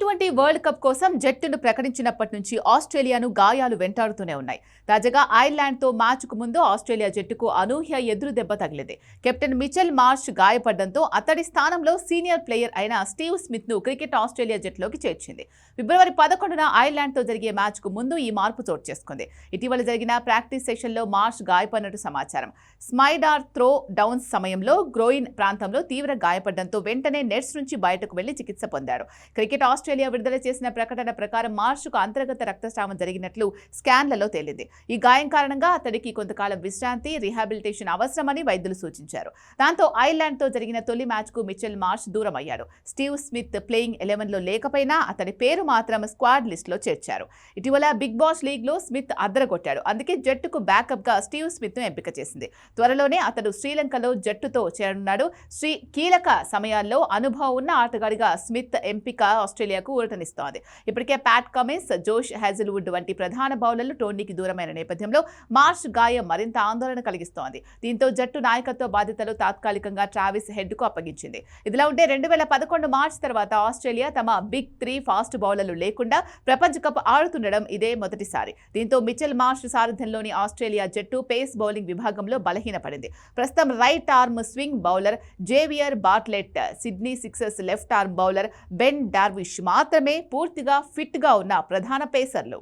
T20 world cup కోసం జట్టును ప్రకటించినప్పటి నుంచి ఆస్ట్రేలియాను గాయాలు వెంటాడుతూనే ఉన్నాయి. తాజాగా ఐర్లాండ్తో మ్యాచ్కు ముందు ఆస్ట్రేలియా జట్టుకు అనూహ్య ఎదురు దెబ్బ తగిలింది. కెప్టెన్ మిచెల్ మార్ష్ గాయపడడంతో అతడి స్థానంలో సీనియర్ ప్లేయర్ అయిన స్టీవ్ స్మిత్ను క్రికెట్ ఆస్ట్రేలియా జట్టులోకి చేర్చింది. ఫిబ్రవరి 11న ఐర్లాండ్తో జరిగే మ్యాచ్కు ముందు ఈ మార్పు చోటు చేసుకుంది. ఇటీవల జరిగిన ప్రాక్టీస్ సెషన్లో మార్ష్ గాయపడినట్టు సమాచారం. స్మైడార్ త్రో డౌన్స్ సమయంలో గ్రోయిన్ ప్రాంతంలో తీవ్ర గాయపడడంతో వెంటనే నెట్స్ నుంచి బయటకు వెళ్లి చికిత్స పొందారు. క్రికెట్ ఆస్ట్రేలియా విడుదల చేసిన ప్రకటన ప్రకారం మార్ష్కు అంతర్గత రక్తస్రావం జరిగినట్లు స్కాన్లలో తేలింది. ఈ గాయం కారణంగా అతడికి కొంతకాలం విశ్రాంతి, రీహాబిలిటేషన్ అవసరమని వైద్యులు సూచించారు. దాంతో ఐర్లాండ్తో జరిగిన తొలి మ్యాచ్కు మిచెల్ మార్ష్ దూరం అయ్యాడు. స్టీవ్ స్మిత్ ప్లేయింగ్ 11లో లేకపోయినా అతడి పేరు మాత్రం స్క్వాడ్ లిస్టులో చేర్చారు. ఇటీవల బిగ్ బాష్ లీగ్లో స్మిత్ అద్దరగొట్టాడు. అందుకే జట్టుకు బ్యాకప్గా స్టీవ్ స్మిత్ను ఎంపిక చేసింది. త్వరలోనే అతడు శ్రీలంకలో జట్టుతో చేరనున్నాడు. కీలక సమయాల్లో అనుభవం ఉన్న ఆటగాడిగా స్మిత్ ఎంపిక ఆస్ట్రేలియాకు ఊరటనిస్తోంది. ఇప్పటికే ప్యాట్ కమిన్స్, జోష్ హ్యాజిల్వుడ్ వంటి ప్రధాన బౌలర్లు టోర్నీకి దూరమైన నేపథ్యంలో మార్ష్ గాయం మరింత ఆందోళన కలిగిస్తోంది. దీంతో జట్టు నాయకత్వ బాధ్యతలు తాత్కాలికంగా ట్రావిస్ హెడ్కు అప్పగించింది. ఇదిలా ఉంటే 2011 మార్చి తర్వాత ఆస్ట్రేలియా తమ బిగ్ 3 ఫాస్ట్ బౌలర్లు లేకుండా ప్రపంచ కప్ ఆడుతుండడం ఇదే మొదటిసారి. దీంతో మిచెల్ మార్ష్ సారథ్యంలోని ఆస్ట్రేలియా జట్టు పేస్ బౌలింగ్ విభాగంలో బలహీనపడింది. ప్రస్తుతం right arm swing bowler Xavier Bartlett, Sydney Sixers left arm bowler Ben Dwarshuis మాత్రమే పూర్తిగా ఫిట్గా ఉన్న ప్రధాన పేసర్లు.